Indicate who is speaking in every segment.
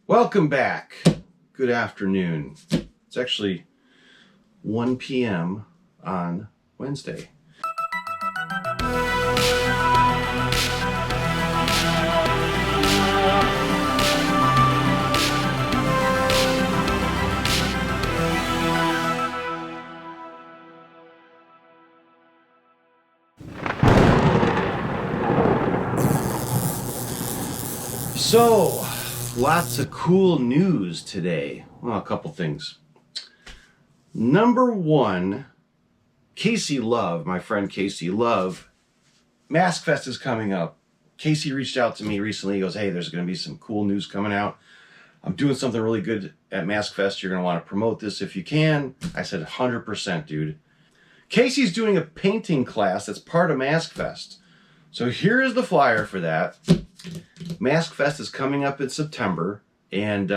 Speaker 1: Welcome back. Good afternoon. It's actually 1 p.m. on Wednesday. So, lots of cool news today. Well, a couple things. Number one, Casey Love, my friend Casey Love, Maskfest is coming up. Casey reached out to me recently. He goes, hey, there's going to be some cool news coming out. I'm doing something really good at Maskfest. You're going to want to promote this if you can. I said, 100%, dude. Casey's doing a painting class that's part of Maskfest. So here's the flyer for that. Maskfest is coming up in September, and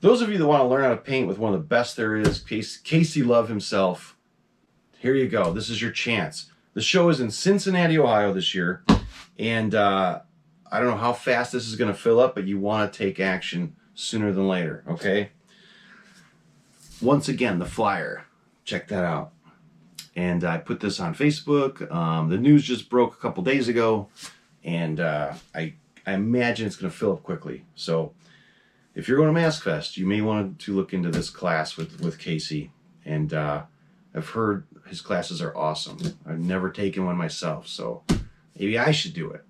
Speaker 1: those of you that want to learn how to paint with one of the best there is, Casey Love himself, here you go. This is your chance. The show is in Cincinnati, Ohio this year, and I don't know how fast this is going to fill up, but you want to take action sooner than later, okay? Once again, the flyer. Check that out. And I put this on Facebook. The news just broke a couple days ago, and I imagine it's going to fill up quickly. So if you're going to Maskfest, you may want to look into this class with Casey. And I've heard his classes are awesome. I've never taken one myself, so maybe I should do it.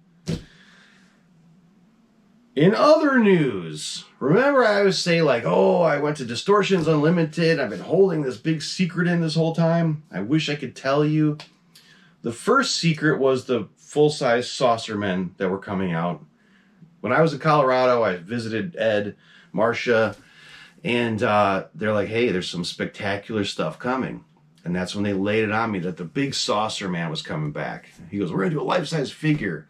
Speaker 1: In other news, remember I always say like, oh, I went to Distortions Unlimited. I've been holding this big secret in this whole time. I wish I could tell you. The first secret was the full-size saucer men that were coming out. When I was in Colorado, I visited Ed, Marcia, and they're like, hey, there's some spectacular stuff coming. And that's when they laid it on me that the big saucer man was coming back. He goes, we're going to do a life-size figure.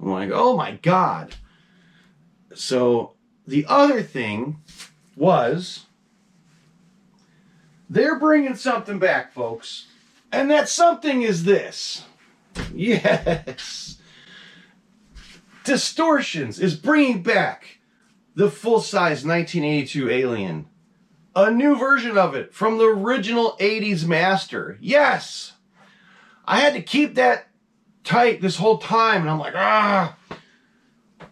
Speaker 1: I'm like, oh my God. So the other thing was they're bringing something back, folks. And that something is this. Yes. Distortions is bringing back the full-size 1982 Alien. A new version of it from the original 80s master. Yes. I had to keep that tight this whole time. And I'm like, ah.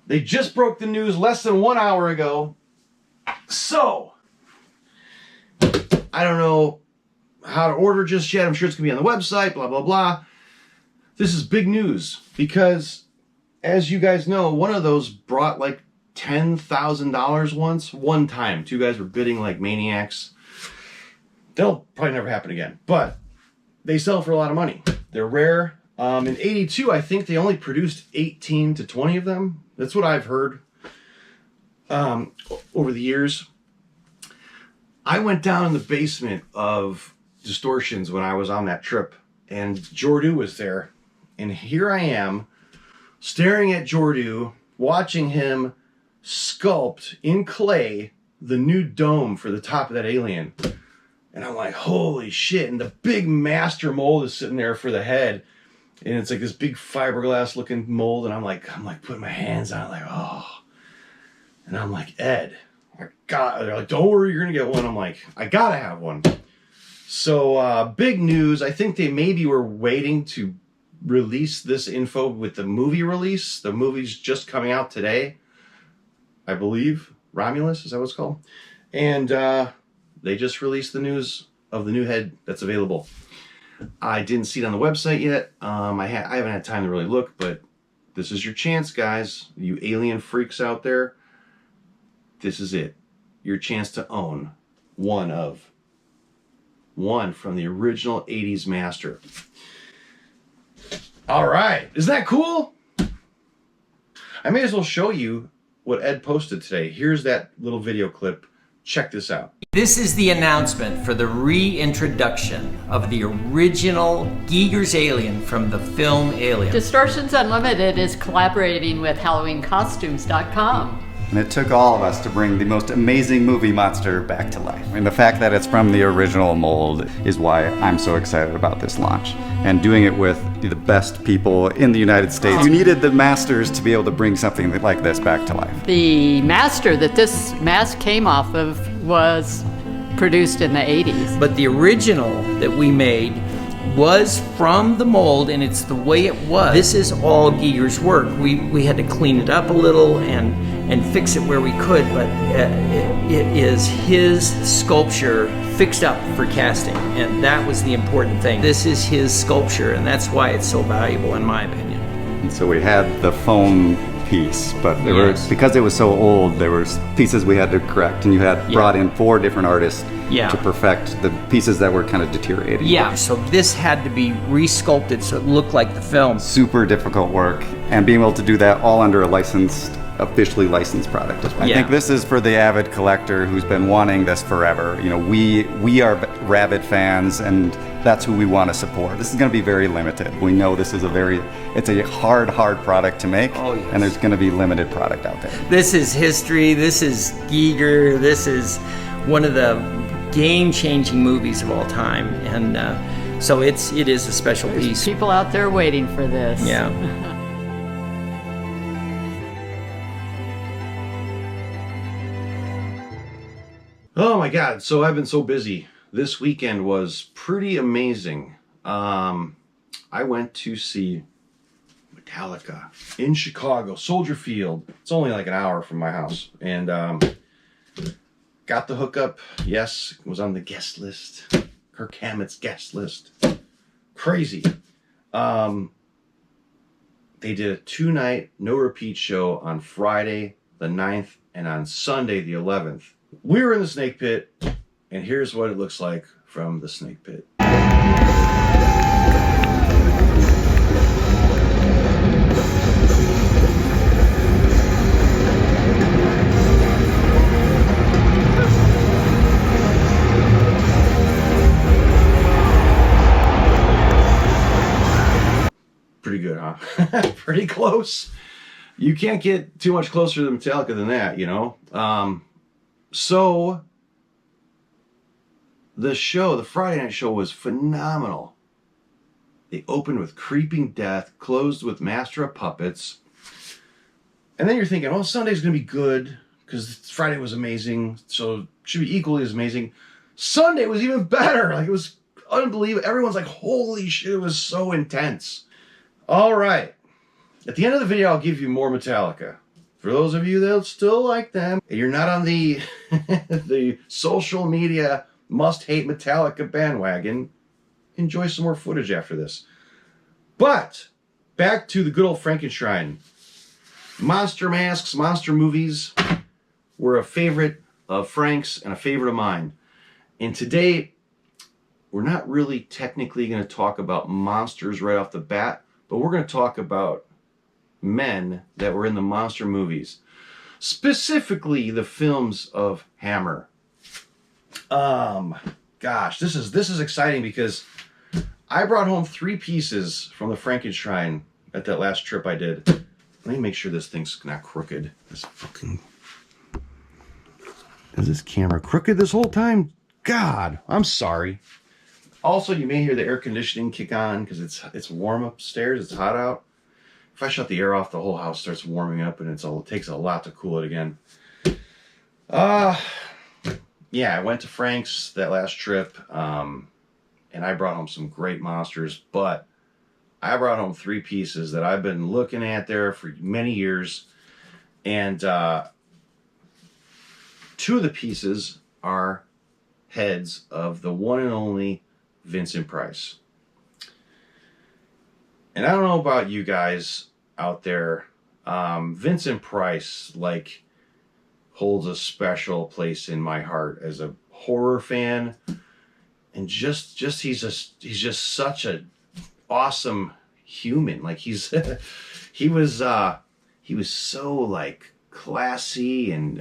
Speaker 1: They just broke the news less than 1 hour ago. So, I don't know how to order just yet. I'm sure it's going to be on the website, blah, blah, blah. This is big news because, as you guys know, one of those brought like $10,000 once. One time. Two guys were bidding like maniacs. They'll probably never happen again. But they sell for a lot of money. They're rare. In 82, I think they only produced 18 to 20 of them. That's what I've heard over the years. I went down in the basement of Distortions when I was on that trip, and Jordu was there. And here I am, staring at Jordu, watching him sculpt in clay the new dome for the top of that Alien. And I'm like, holy shit. And the big master mold is sitting there for the head. And it's like this big fiberglass looking mold. And I'm like putting my hands on it, like, oh. And I'm like, Ed, they're like, don't worry, you're going to get one. I'm like, I got to have one. So big news. I think they maybe were waiting to release this info with the movie release. The movie's just coming out today, I believe. Romulus, is that what it's called? And they just released the news of the new head that's available. I didn't see it on the website yet. I haven't had time to really look, but this is your chance, guys. You alien freaks out there. This is it. Your chance to own one from the original 80s master. All right. Isn't that cool? I may as well show you what Ed posted today. Here's that little video clip. Check this out.
Speaker 2: This is the announcement for the reintroduction of the original Giger's Alien from the film Alien.
Speaker 3: Distortions Unlimited is collaborating with HalloweenCostumes.com. And it took all of us to bring the most amazing movie monster back to life. And the fact that it's from the original mold is why I'm so excited about this launch. And doing it with the best people in the United States. You needed the masters to be able to bring something like this back to life.
Speaker 4: The master that this mask came off of was produced in the 80s.
Speaker 2: But the original that we made was from the mold, and it's the way it was. This is all Giger's work. We had to clean it up a little and fix it where we could, but it is his sculpture fixed up for casting, and that was the important thing. This is his sculpture, and that's why it's so valuable, in my opinion.
Speaker 3: And so we had the foam piece, but there
Speaker 2: Yes.
Speaker 3: were, because it was so old, there were pieces we had to correct, and you had brought in 4 different artists to perfect the pieces that were kind of deteriorating.
Speaker 2: Yeah, so this had to be resculpted so it looked like the film.
Speaker 3: Super difficult work, and being able to do that all under a officially licensed product. I think this is for the avid collector who's been wanting this forever. You know, we are rabid fans, and that's who we want to support. This is going to be very limited. We know this is it's a hard product to make, and there's going to be limited product out there.
Speaker 2: This is history, this is Giger, this is one of the game-changing movies of all time, and so it is a special piece.
Speaker 4: People out there waiting for this.
Speaker 2: Yeah.
Speaker 1: Oh my God, so I've been so busy. This weekend was pretty amazing. I went to see Metallica in Chicago, Soldier Field. It's only like an hour from my house. And got the hookup. Yes, was on the guest list. Kirk Hammett's guest list. Crazy. They did a 2-night, no repeat show on Friday the 9th and on Sunday the 11th. We were in the snake pit, and here's what it looks like from the snake pit. Pretty good, huh? Pretty close. You can't get too much closer to Metallica than that, you know? So the Friday night show was phenomenal. They opened with Creeping Death, closed with Master of Puppets. And then you're thinking, oh, Sunday's going to be good because Friday was amazing, so it should be equally as amazing. Sunday was even better. Like, it was unbelievable. Everyone's like, holy shit, it was so intense. All right. At the end of the video, I'll give you more Metallica. For those of you that still like them, and you're not on the the social media must-hate Metallica bandwagon, enjoy some more footage after this. But back to the good old Frankenshrine. Monster masks, monster movies were a favorite of Frank's and a favorite of mine. And today, we're not really technically going to talk about monsters right off the bat, but we're going to talk about men that were in the monster movies, specifically the films of Hammer. Gosh, this is exciting because I brought home 3 pieces from the Frankenshrine at that last trip I did. Let me make sure this thing's not crooked. Is this camera crooked this whole time? God, I'm sorry. Also, you may hear the air conditioning kick on because it's warm upstairs. It's hot out. If I shut the air off, the whole house starts warming up, and it takes a lot to cool it again. Yeah, I went to Frank's that last trip, and I brought home some great monsters, but I brought home 3 pieces that I've been looking at there for many years, and 2 of the pieces are heads of the one and only Vincent Price. And I don't know about you guys out there, Vincent Price holds a special place in my heart as a horror fan, and he's just such an awesome human. Like he was so classy and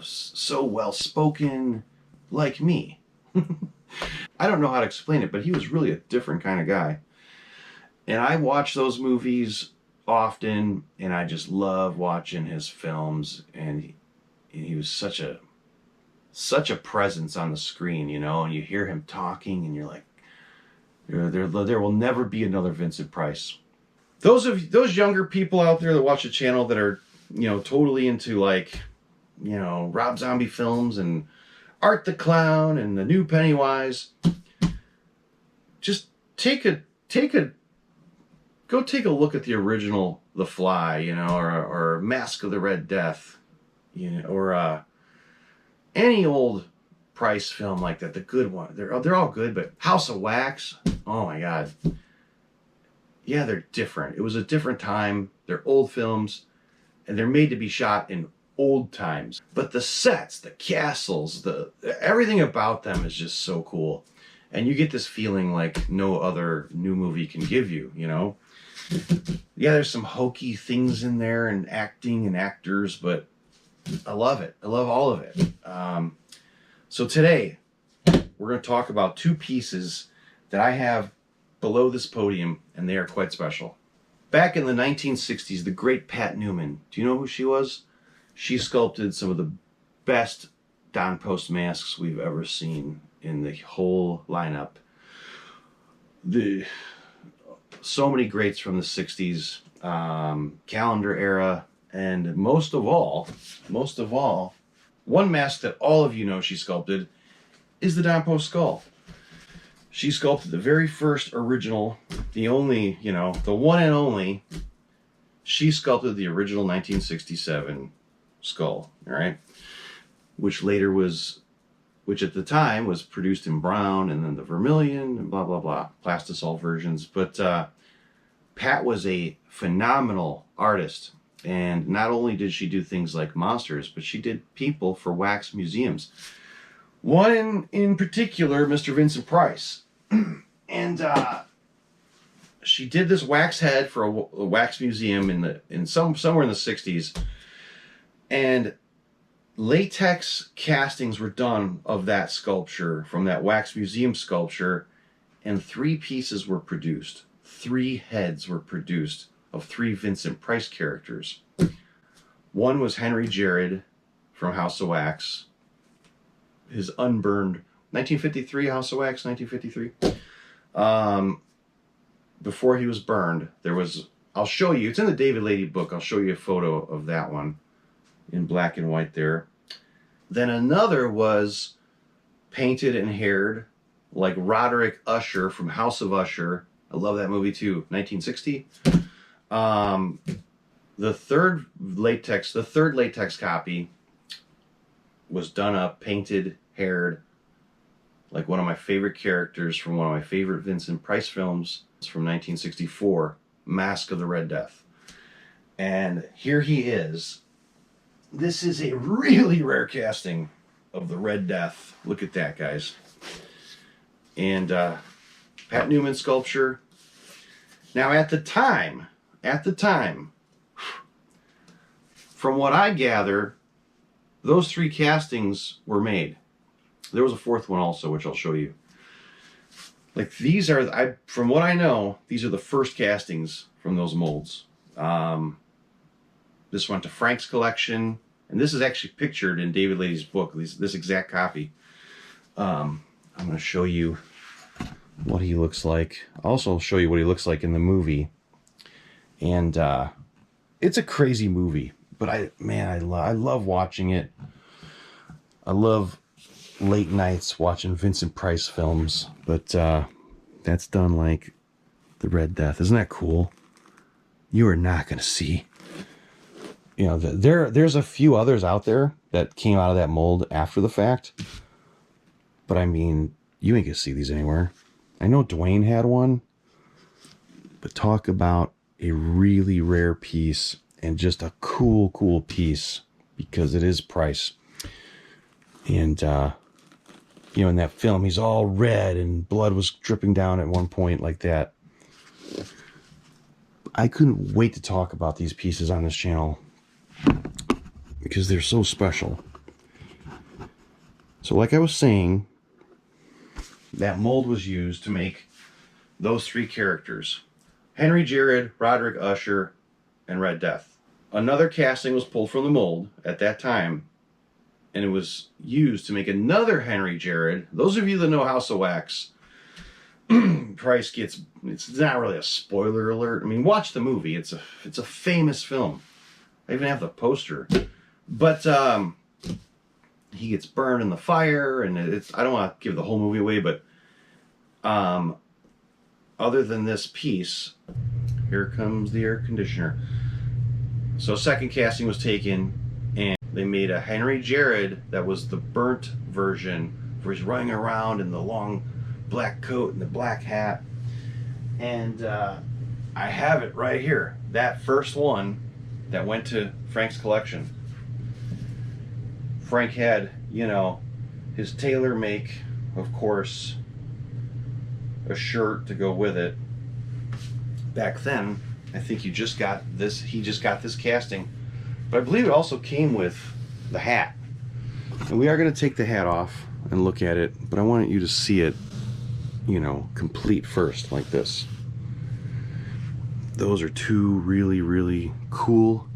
Speaker 1: so well spoken, like me. I don't know how to explain it, but he was really a different kind of guy. And I watched those movies often, and I just love watching his films, and he was such a presence on the screen, you know, and you hear him talking and you're like, there will never be another Vincent Price. Those younger people out there that watch the channel that are, you know, totally into like, you know, Rob Zombie films and Art the Clown and the new Pennywise, just go take a look at the original The Fly, you know, or Mask of the Red Death, you know, or any old Price film like that, the good one. They're all good, but House of Wax, oh my God. Yeah, they're different. It was a different time. They're old films, and they're made to be shot in old times. But the sets, the castles, everything about them is just so cool. And you get this feeling like no other new movie can give you, you know? Yeah, there's some hokey things in there and acting and actors, but I love it. I love all of it. So today, we're going to talk about two pieces that I have below this podium, and they are quite special. Back in the 1960s, the great Pat Newman, do you know who she was? She sculpted some of the best Don Post masks we've ever seen in the whole lineup. So many greats from the 60s, calendar era, and most of all, one mask that all of you know she sculpted is the Don Post skull. She sculpted the very first original, the only, you know, the one and only. She sculpted the original 1967 skull, all right? Which at the time was produced in brown and then the vermilion and blah, blah, blah, plastisol versions. But Pat was a phenomenal artist. And not only did she do things like monsters, but she did people for wax museums. One in particular, Mr. Vincent Price. And she did this wax head for a wax museum somewhere in the 60s. And latex castings were done of that sculpture, from that wax museum sculpture, and 3 pieces were produced. 3 heads were produced of 3 Vincent Price characters. One was Henry Jared from House of Wax, his unburned 1953 House of Wax, 1953. Before he was burned, I'll show you, it's in the David Lady book, I'll show you a photo of that one in black and white there. Then another was painted and haired like Roderick Usher from House of Usher. I love that movie too, 1960. The third latex copy was done up, painted, haired, like one of my favorite characters from one of my favorite Vincent Price films. It's from 1964, Mask of the Red Death. And here he is. This is a really rare casting of the Red Death. Look at that, guys. And Pat Newman sculpture. Now at the time, from what I gather, those 3 castings were made. There was a 4th one also, which I'll show you. Like these are, from what I know, these are the first castings from those molds. This went to Frank's collection, and this is actually pictured in David Lady's book, this exact copy. I'm going to show you what he looks like. I'll also show you what he looks like in the movie. And it's a crazy movie, but I love watching it. I love late nights watching Vincent Price films, but that's done like the Red Death. Isn't that cool? You are not going to see, you know, there's a few others out there that came out of that mold after the fact, but I mean, you ain't going to see these anywhere. I know Dwayne had one, but talk about a really rare piece and just a cool piece, because it is Price. And you know, in that film, he's all red and blood was dripping down at one point like that. I couldn't wait to talk about these pieces on this channel because they're so special. So like I was saying, that mold was used to make those 3 characters. Henry Jared, Roderick Usher, and Red Death. Another casting was pulled from the mold at that time, and it was used to make another Henry Jared. Those of you that know House of Wax, Price gets, it's not really a spoiler alert. I mean, watch the movie. It's a famous film. I even have the poster. But he gets burned in the fire, and I don't want to give the whole movie away, but other than this piece, here comes the air conditioner. So second casting was taken, and they made a Henry Jared that was the burnt version, where he's running around in the long black coat and the black hat. And I have it right here. That first one that went to Frank's collection. Frank had, you know, his tailor make, of course, a shirt to go with it. Back then, I think he just got this casting, but I believe it also came with the hat. And we are going to take the hat off and look at it, but I wanted you to see it, you know, complete first, like this. Those are two really, really cool,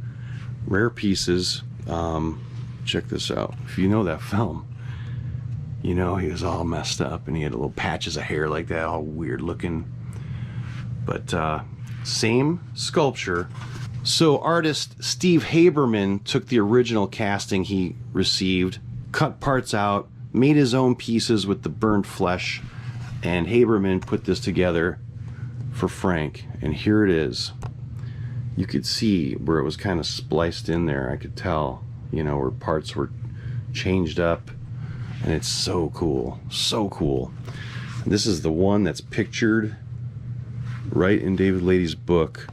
Speaker 1: rare pieces. Check this out. If you know that film, you know he was all messed up and he had little patches of hair like that, all weird looking. But same sculpture. So artist Steve Haberman took the original casting he received, cut parts out, made his own pieces with the burned flesh, and Haberman put this together for Frank. And here it is. You could see where it was kind of spliced in there. I could tell, you know, where parts were changed up. And it's so cool, so cool. This is the one that's pictured right in David Lady's book.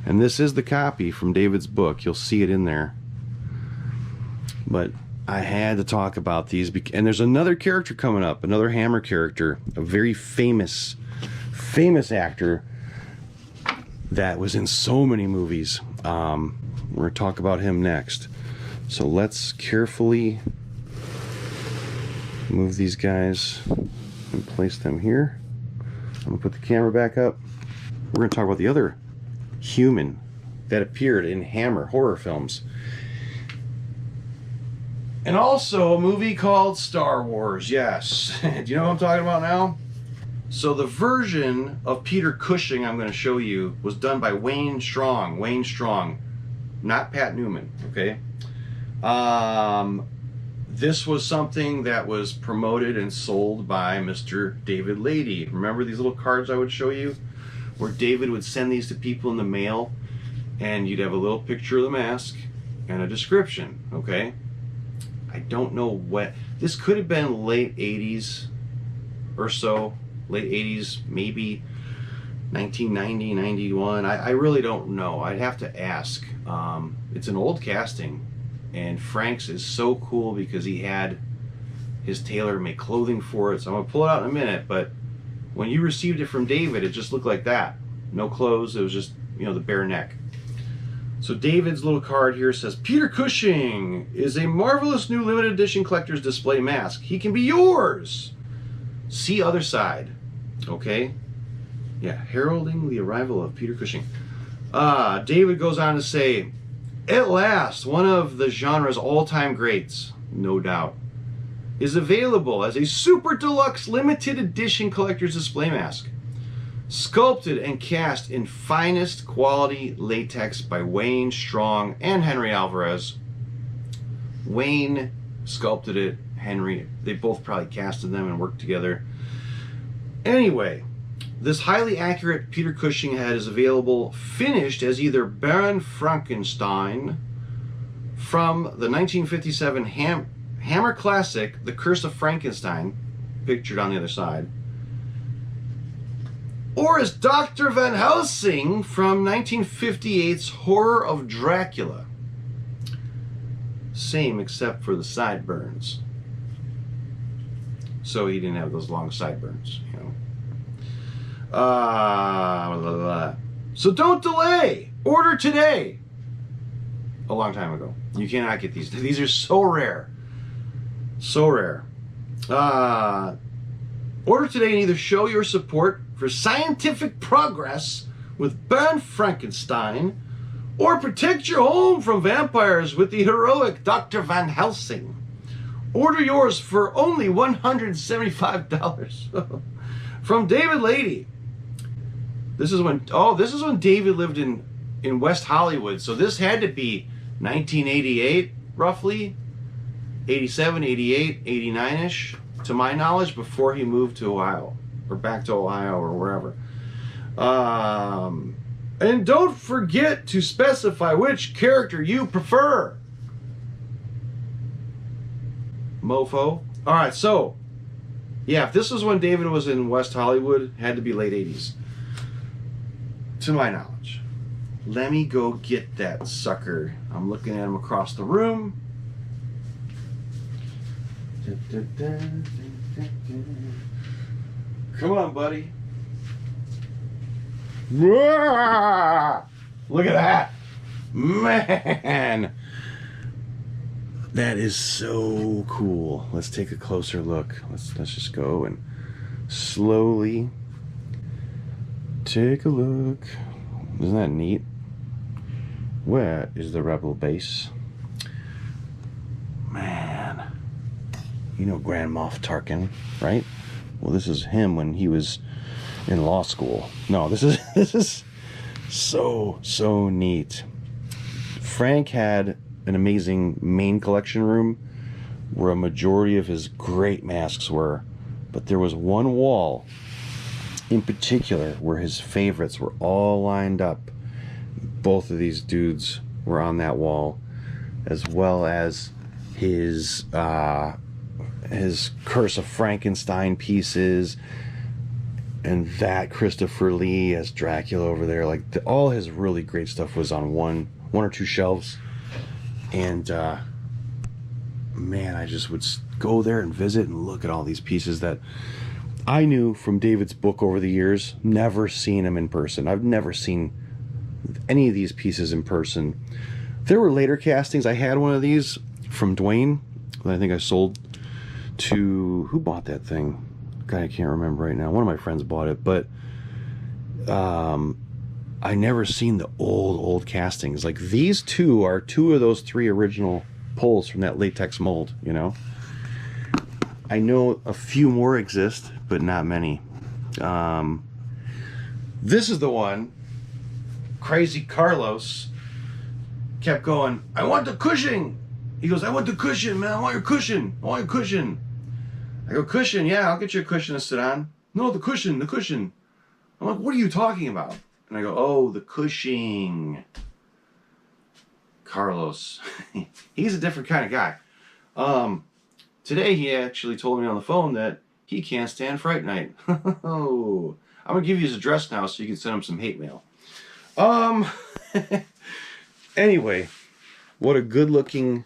Speaker 1: And this is the copy from David's book. You'll see it in there. But I had to talk about these. And there's another character coming up, another Hammer character, a very famous actor that was in so many movies. We're going to talk about him next. So let's carefully move these guys and place them here. I'm going to put the camera back up. We're going to talk about the other human that appeared in Hammer horror films. And also a movie called Star Wars, yes. Do you know what I'm talking about now? So the version of Peter Cushing I'm going to show you was done by Wayne Strong. Wayne Strong, not Pat Newman, okay? This was something that was promoted and sold by Mr. David Lady. Remember these little cards I would show you? Where David would send these to people in the mail, and you'd have a little picture of the mask and a description, okay? I don't know what, this could have been late 80s or so, late 80s, maybe 1990, 91. I really don't know. I'd have to ask. It's an old casting, and Frank's is so cool because he had his tailor make clothing for it. So I'm gonna pull it out in a minute, but when you received it from David, it just looked like that. No clothes, it was just, you know, the bare neck. So David's little card here says, Peter Cushing is a marvelous new limited edition collector's display mask. He can be yours. See other side. Okay? Yeah, heralding the arrival of Peter Cushing. David goes on to say, at last, one of the genre's all-time greats, no doubt, is available as a super deluxe limited edition collector's display mask. Sculpted and cast in finest quality latex by Wayne Strong and Henry Alvarez. Wayne sculpted it, Henry, they both probably casted them and worked together. Anyway, this highly accurate Peter Cushing head is available finished as either Baron Frankenstein from the 1957 Hammer classic, The Curse of Frankenstein, pictured on the other side, or as Dr. Van Helsing from 1958's Horror of Dracula. Same except for the sideburns. So he didn't have those long sideburns, you know. Blah, blah, blah. So don't delay. Order today. A long time ago. You cannot get these. These are so rare. So rare. Order today and either show your support for scientific progress with Baron Frankenstein, Or protect your home from vampires with the heroic Dr. Van Helsing. Order yours for only $175 from David Lady. This is when David lived in West Hollywood. So this had to be 1988, roughly. 87, 88, 89-ish, to my knowledge, before he moved to Ohio. Or back to Ohio or wherever. And don't forget to specify which character you prefer. Mofo. Alright, so, yeah, if this was when David was in West Hollywood, it had to be late 80s. To my knowledge. Let me go get that sucker. I'm looking at him across the room. Come on, buddy. Look at that. Man. That is so cool. Let's take a closer look. Let's just go and slowly take a look. Isn't that neat? Where is the rebel base? Man. You know Grand Moff Tarkin, right? Well, this is him when he was in law school. No, this is so neat. Frank had an amazing main collection room where a majority of his great masks were, but there was one wall in particular where his favorites were all lined up. Both of these dudes were on that wall, as well as his Curse of Frankenstein pieces, and that Christopher Lee as Dracula over there. Like all his really great stuff was on one or two shelves. And man, I just would go there and visit and look at all these pieces that I knew from David's book over the years. Never seen him in person. I've never seen any of these pieces in person. There were later castings. I had one of these from Dwayne that I think I sold to, who bought that thing? God, I can't remember right now. One of my friends bought it, but I never seen the old castings. Like these two are two of those three original pulls from that latex mold, you know. I know a few more exist, but not many. This is the one. Crazy Carlos kept going, I want the Cushing. He goes, I want the cushion, man. I want your cushion. I want your cushion. I go, cushion? Yeah, I'll get you a cushion to sit on. No, the cushion, the cushion. I'm like, what are you talking about? And I go, oh, the Cushing. Carlos. He's a different kind of guy. Today he actually told me on the phone that he can't stand Fright Night. Oh, I'm going to give you his address now so you can send him some hate mail. Anyway, what a good-looking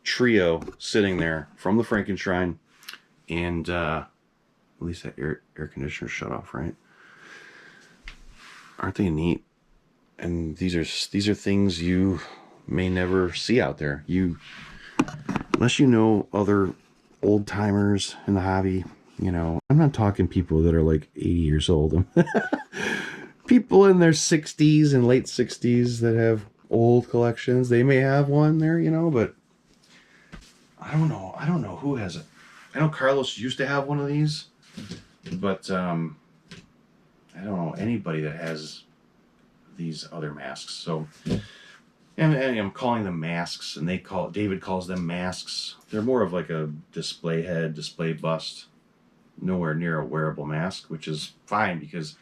Speaker 1: trio sitting there from the Frankenshrine. And at least that air conditioner shut off, right? Aren't they neat? And these are things you may never see out there. Unless you know other old timers in the hobby, you know. I'm not talking people that are like 80 years old. People in their 60s and late 60s that have old collections. They may have one there, you know, but I don't know who has it. I know Carlos used to have one of these, but I don't know anybody that has these other masks. So, and I'm calling them masks, and David calls them masks. They're more of like a display head, display bust, nowhere near a wearable mask, which is fine because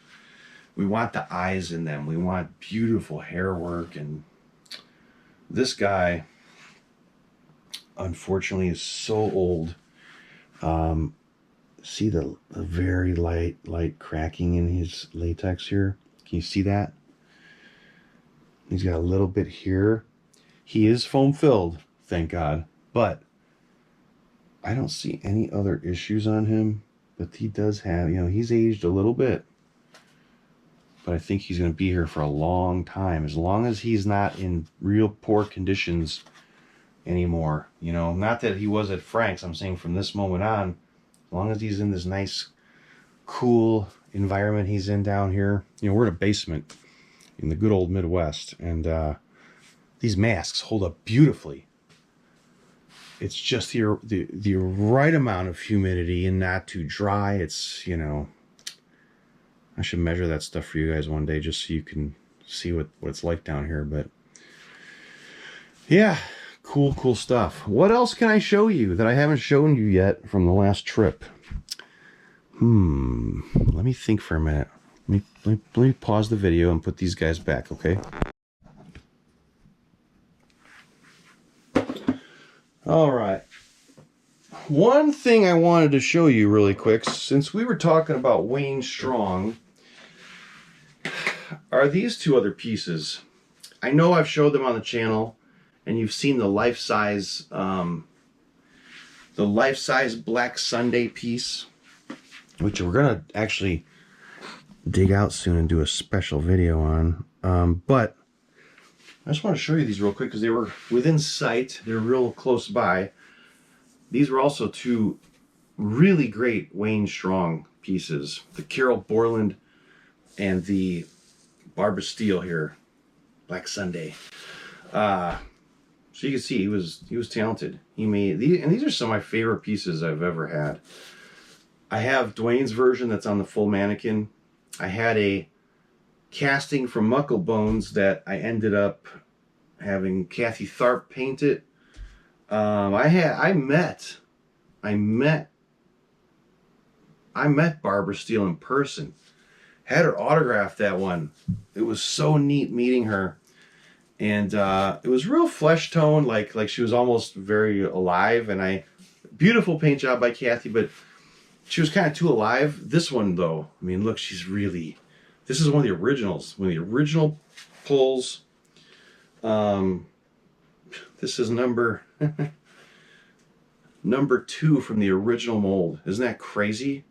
Speaker 1: we want the eyes in them. We want beautiful hair work, and this guy, unfortunately, is so old. See the very light cracking in his latex here? Can you see that? He's got a little bit here. He is foam filled, thank God. But I don't see any other issues on him. But he does have, you know, he's aged a little bit. But I think he's going to be here for a long time. As long as he's not in real poor conditions anymore. You know, not that he was at Frank's. I'm saying from this moment on, as long as he's in this nice, cool environment he's in down here. You know, we're in a basement. in the good old Midwest. And these masks hold up beautifully. It's just the right amount of humidity and not too dry. It's, you know, I should measure that stuff for you guys one day just so you can see what it's like down here. But yeah, cool stuff. What else can I show you that I haven't shown you yet from the last trip? Let me think for a minute. Let me pause the video and put these guys back, okay? All right. One thing I wanted to show you really quick, since we were talking about Wayne Strong, are these two other pieces. I know I've showed them on the channel, and you've seen the life-size Black Sunday piece, which we're gonna actually dig out soon and do a special video on. But I just want to show you these real quick because they were within sight. They're real close by. These were also two really great Wayne Strong pieces. The Carol Borland and the Barbara Steele here. Black Sunday. So you can see he was talented. He made these, and these are some of my favorite pieces I've ever had. I have Dwayne's version that's on the full mannequin. I had a casting from Muckle Bones that I ended up having Kathy Tharp paint it. I met Barbara Steele in person. Had her autograph that one. It was so neat meeting her. And it was real flesh tone, like she was almost very alive. And beautiful paint job by Kathy, but she was kind of too alive. This one though, I mean, look, this is one of the originals, one of the original pulls. This is number 2 from the original mold. Isn't that crazy?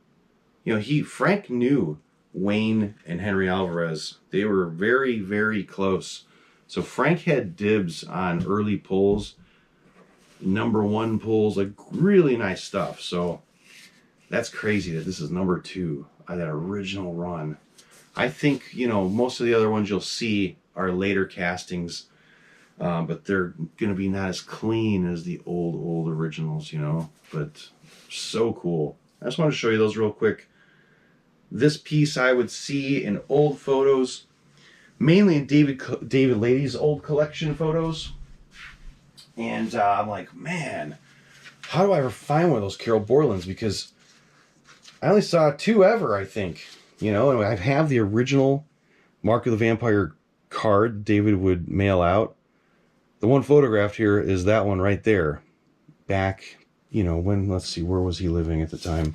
Speaker 1: You know, Frank knew Wayne and Henry Alvarez. They were very, very close. So Frank had dibs on early pulls, number 1 pulls, like really nice stuff. So that's crazy that this is number 2 on that original run. I think, you know, most of the other ones you'll see are later castings, but they're going to be not as clean as the old originals, you know, but so cool. I just want to show you those real quick. This piece I would see in old photos, mainly in David Lady's old collection photos. And I'm like, man, how do I ever find one of those Carol Borlands? Because I only saw 2 ever, I think. You know, and I have the original Mark of the Vampire card David would mail out. The one photographed here is that one right there. Back, you know, when, let's see, where was he living at the time?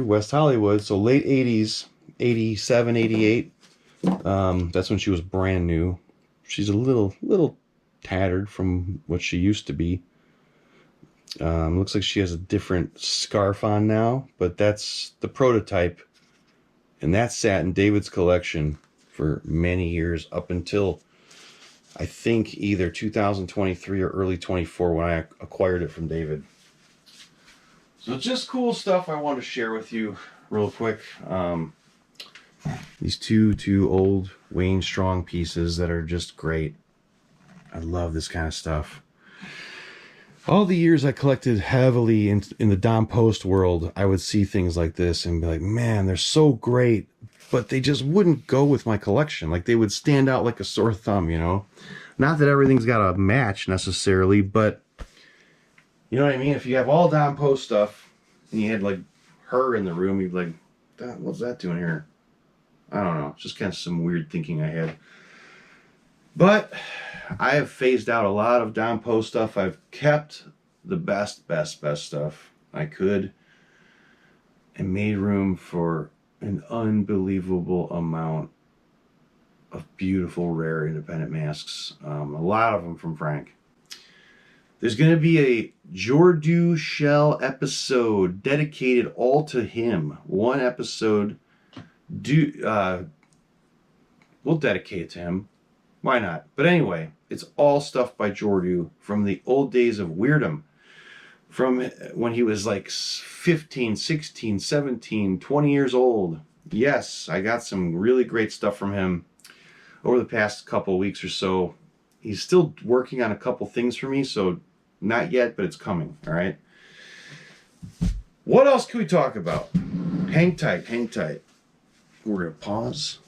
Speaker 1: West Hollywood. So late 80s, 87, 88. That's when she was brand new. She's a little tattered from what she used to be. Looks like she has a different scarf on now, but that's the prototype. And that sat in David's collection for many years, up until I think either 2023 or early 24 when I acquired it from David. So just cool stuff I want to share with you real quick. These two old Wayne Strong pieces that are just great. I love this kind of stuff. All the years I collected heavily in the Don Post world, I would see things like this and be like, man, they're so great, but they just wouldn't go with my collection. Like, they would stand out like a sore thumb, you know? Not that everything's got a match necessarily, but you know what I mean? If you have all Don Post stuff and you had like her in the room, you'd be like, what's that doing here? I don't know. It's just kind of some weird thinking I had. But I have phased out a lot of Don Post stuff. I've kept the best stuff I could and made room for an unbelievable amount of beautiful, rare, independent masks. A lot of them from Frank. There's going to be a Jordu Shell episode dedicated all to him. One episode. We'll dedicate it to him. Why not? But anyway, it's all stuff by Jordu from the old days of Weirdum. From when he was like 15, 16, 17, 20 years old. Yes, I got some really great stuff from him over the past couple weeks or so. He's still working on a couple things for me, so not yet, but it's coming, all right? What else can we talk about? Hang tight, hang tight. We're going to pause.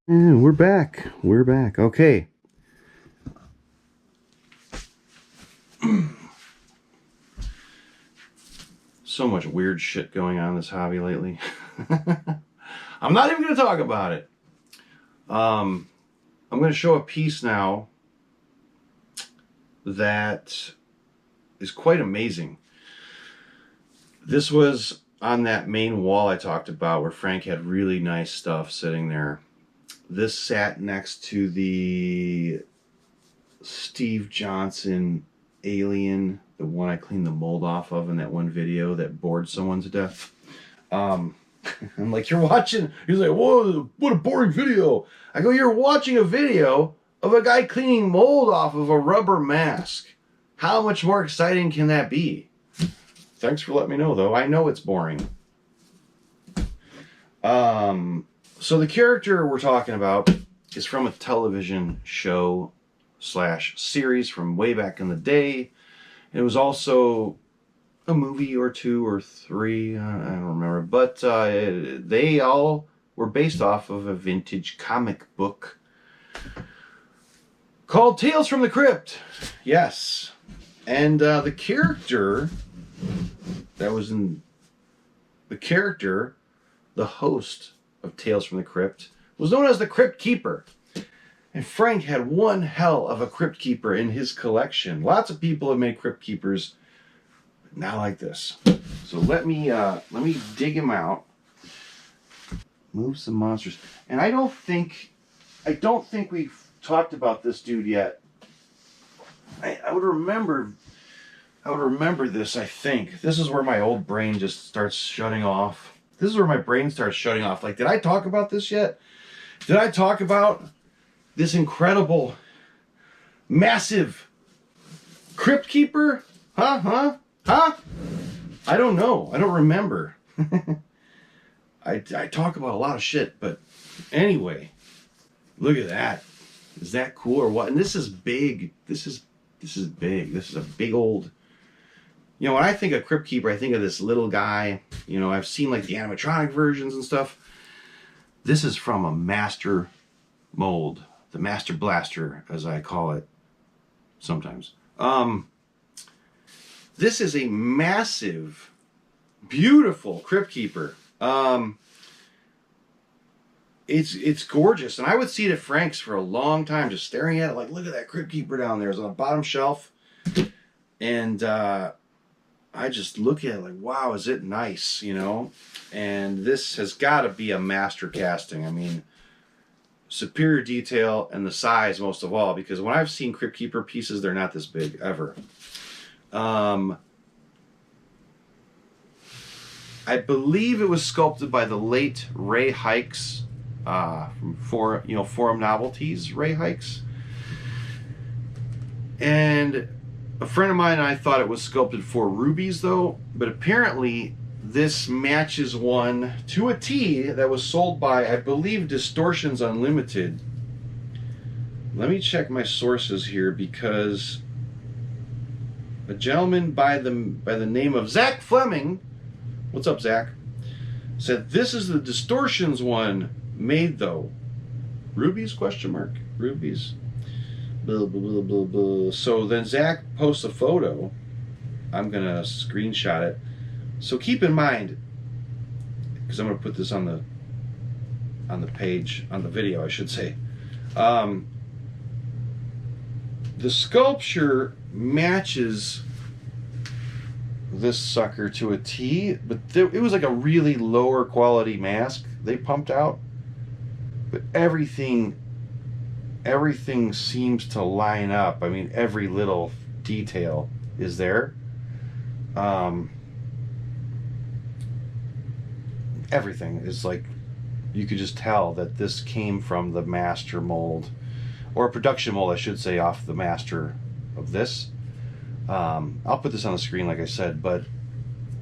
Speaker 1: And we're back. We're back. Okay. So much weird shit going on in this hobby lately. I'm not even going to talk about it. I'm going to show a piece now that is quite amazing. This was on that main wall I talked about where Frank had really nice stuff sitting there. This sat next to the Steve Johnson Alien, the one I cleaned the mold off of in that one video that bored someone to death. I'm like, you're watching, he's like, whoa, what a boring video. I go, you're watching a video of a guy cleaning mold off of a rubber mask. How much more exciting can that be? Thanks for letting me know, though. I know it's boring. So the character we're talking about is from a television show / series from way back in the day. It was also a movie or 2 or 3, I don't remember. But they all were based off of a vintage comic book called Tales from the Crypt. Yes. And the character that was in the host of Tales from the Crypt, was known as the Crypt Keeper. And Frank had one hell of a Crypt Keeper in his collection. Lots of people have made Crypt Keepers, but not like this. So let me dig him out. Move some monsters. And I don't think we've talked about this dude yet. I would remember this, I think. This is where my old brain just starts shutting off. This is where my brain starts shutting off. Like, did I talk about this yet? Did I talk about this incredible, massive Crypt Keeper? Huh? I don't know. I don't remember. I talk about a lot of shit, but anyway, look at that. Is that cool or what? And this is big. This is big. This is a big old... You know, when I think of Crypt Keeper, I think of this little guy. You know, I've seen like the animatronic versions and stuff. This is from a master mold. The Master Blaster, as I call it sometimes. This is a massive, beautiful Crypt Keeper. It's gorgeous. And I would see it at Frank's for a long time, just staring at it like, look at that Crypt Keeper down there. It's on the bottom shelf. And I just look at it like, wow, is it nice, you know? And this has got to be a master casting. I mean, superior detail and the size most of all, because when I've seen Crypt Keeper pieces, they're not this big, ever. I believe it was sculpted by the late Ray Hikes, from Forum Novelties, Ray Hikes. And a friend of mine and I thought it was sculpted for rubies, though, but apparently this matches one to a T that was sold by, I believe, Distortions Unlimited. Let me check my sources here, because a gentleman by the name of Zach Fleming, what's up, Zach, said this is the Distortions one made, though. Rubies, ? Rubies. Blah, blah, blah, blah, blah. So then Zach posts a photo. I'm going to screenshot it. So keep in mind, because I'm going to put this on the page, on the video, I should say. The sculpture matches this sucker to a T, but it was like a really lower quality mask they pumped out. But everything seems to line up. I mean, every little detail is there. Everything is like, you could just tell that this came from the master mold, or production mold, I should say, off the master of this. I'll put this on the screen, like I said, but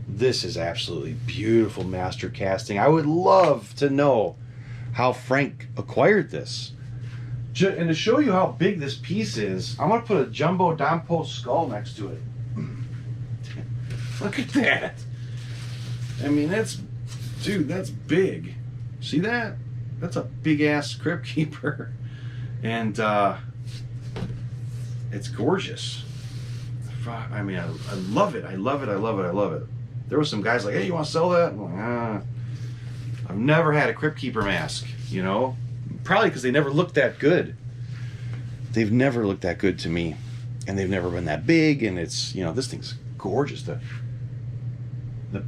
Speaker 1: This is absolutely beautiful master casting. I would love to know how Frank acquired this. And to show you how big this piece is, I'm going to put a jumbo Dompo skull next to it. Look at that. I mean, that's big. See that? That's a big ass Crypt Keeper. And it's gorgeous. I mean, I love it. I love it. I love it. I love it. There were some guys like, hey, you want to sell that? I'm like, I've never had a Crypt Keeper mask, you know? Probably because they never looked that good. They've never looked that good to me. And they've never been that big. And it's, you know, this thing's gorgeous. The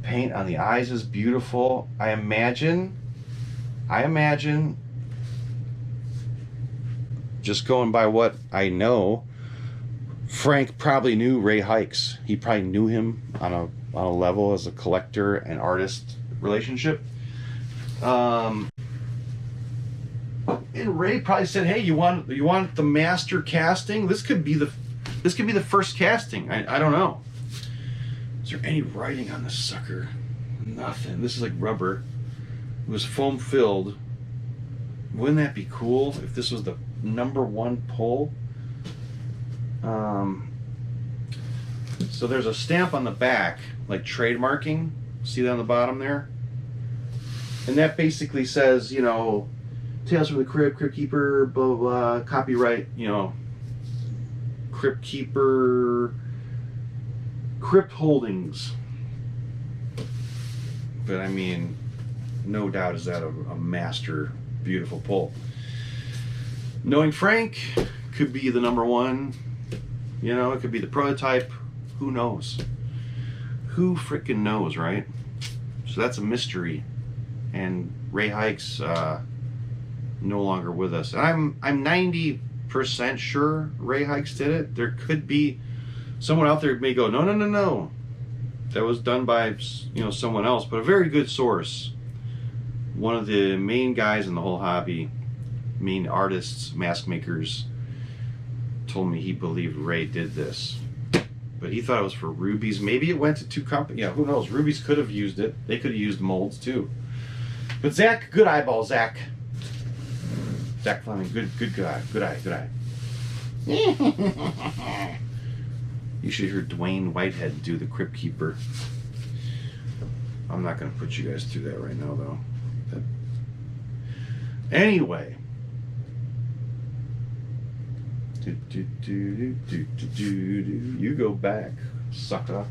Speaker 1: paint on the eyes is beautiful. I imagine, just going by what I know, Frank probably knew Ray Hikes. He probably knew him on a level as a collector and artist relationship. And Ray probably said, "Hey, you want the master casting? This could be the first casting." I don't know. Is there any writing on this sucker? Nothing. This is like rubber. It was foam filled. Wouldn't that be cool if this was the #1 pull? So there's a stamp on the back, like trademarking. See that on the bottom there? And that basically says, you know, Tales from the Crypt, Crypt Keeper, blah, blah, blah, copyright, you know, Crypt Keeper, Crypt Holdings. But I mean, no doubt is that a master, beautiful pull. Knowing Frank, could be the #1, you know, it could be the prototype. Who knows? Who frickin' knows, right? So that's a mystery. And Ray Hikes no longer with us. I'm 90% sure Ray Hikes did it. There could be someone out there who may go, no. That was done by, you know, someone else, but a very good source. One of the main guys in the whole hobby, main artists, mask makers, told me he believed Ray did this. But he thought it was for rubies. Maybe it went to 2 companies. Yeah, who knows? Rubies could have used it. They could have used molds too. But Zach, good eyeball, Zach. Zach Fleming, good eye. Good eye. You should hear Dwayne Whitehead do the Crypt Keeper. I'm not going to put you guys through that right now, though. Anyway. You go back, sucker.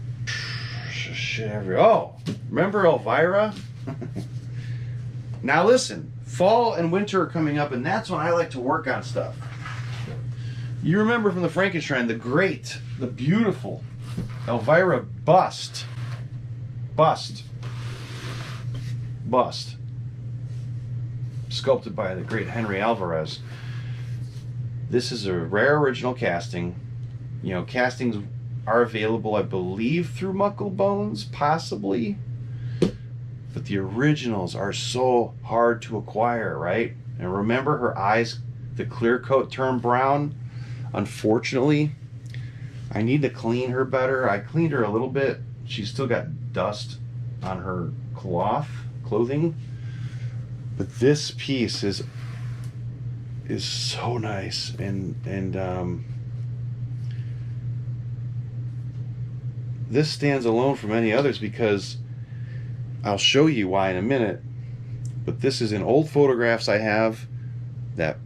Speaker 1: Shit oh, remember Elvira? Now listen, fall and winter are coming up, and that's when I like to work on stuff. You remember from the Frankenshrine, the great, the beautiful Elvira bust. Sculpted by the great Henry Alvarez. This is a rare original casting. You know, castings are available, I believe, through Muckle Bones, possibly. But the originals are so hard to acquire, right? And remember her eyes, the clear coat turned brown? Unfortunately, I need to clean her better. I cleaned her a little bit. She's still got dust on her clothing. But this piece is so nice, and this stands alone from any others because I'll show you why in a minute. But this is in old photographs I have that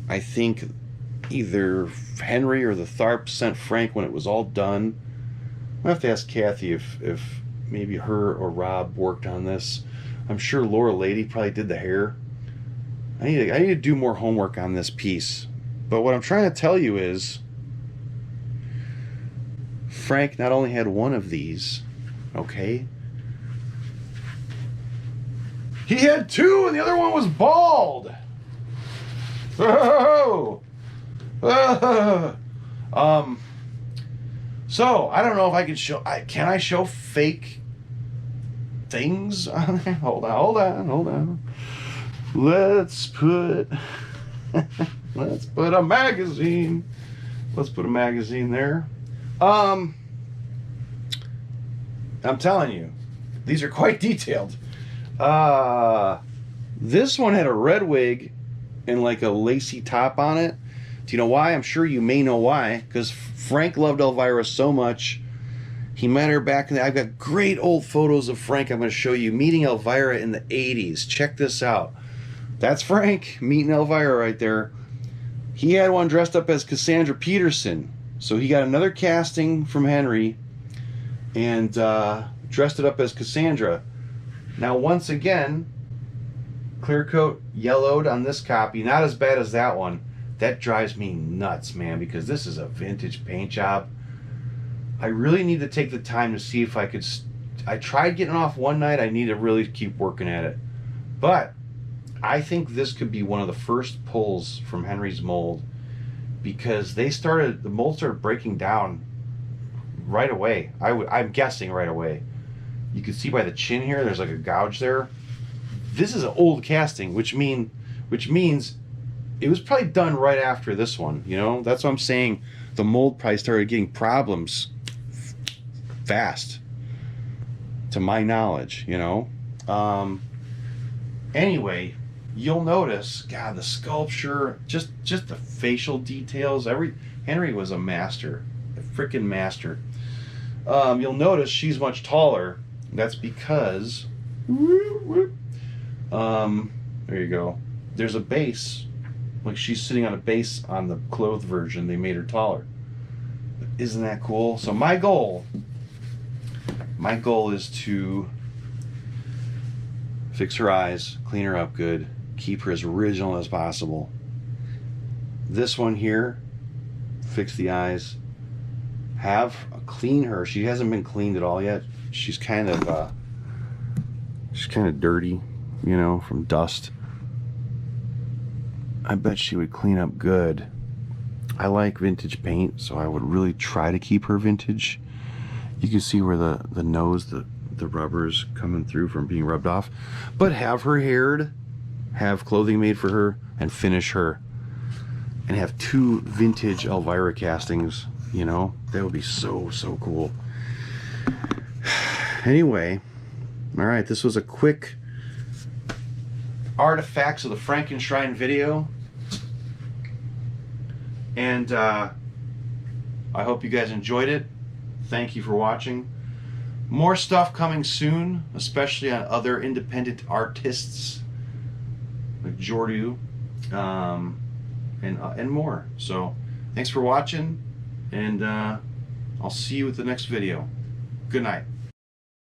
Speaker 1: I think either Henry or the Tharp sent Frank when it was all done. I'll have to ask Kathy if maybe her or Rob worked on this. I'm sure Laura Lady probably did the hair. I need to do more homework on this piece. But what I'm trying to tell you is Frank not only had one of these, okay? He had 2 and the other one was bald. Oh! So I don't know if I can show. Can I show fake things on there? Hold on. Let's put a magazine. Let's put a magazine there. I'm telling you, These are quite detailed. This one had a red wig and like a lacy top on it. Do you know why? I'm sure you may know why. Because Frank loved Elvira so much. He met her back in the... I've got great old photos of Frank I'm going to show you meeting Elvira in the 80s. Check this out. That's Frank meeting Elvira right there. He had one dressed up as Cassandra Peterson. So he got another casting from Henry and dressed it up as Cassandra. Now, once again, clear coat yellowed on this copy. Not as bad as that one. That drives me nuts, man, because this is a vintage paint job. I really need to take the time to see if I could... I tried getting off one night. I need to really keep working at it. But I think this could be one of the first pulls from Henry's mold, because the mold started breaking down right away. I'm guessing right away. You can see by the chin here, there's like a gouge there. This is an old casting, which means it was probably done right after this one. You know, that's what I'm saying. The mold probably started getting problems fast, to my knowledge. You know. Anyway, you'll notice, God, the sculpture, just the facial details. Henry was a master, a freaking master. You'll notice she's much taller. That's because, there you go. There's a base, like she's sitting on a base on the clothed version. They made her taller. Isn't that cool? So my goal is to fix her eyes, clean her up good, keep her as original as possible. This one here, fix the eyes, clean her. She hasn't been cleaned at all yet. She's kind of dirty, you know, from dust. I bet she would clean up good. I like vintage paint, so I would really try to keep her vintage. You can see where the nose, the rubber's coming through from being rubbed off. But have her haired, have clothing made for her, and finish her. And have 2 vintage Elvira castings, you know? That would be so, so cool. Anyway, all right, this was a quick artifacts of the Frankenshrine video. And I hope you guys enjoyed it. Thank you for watching. More stuff coming soon, especially on other independent artists like Jordu, and more. So thanks for watching, and I'll see you with the next video. Good night.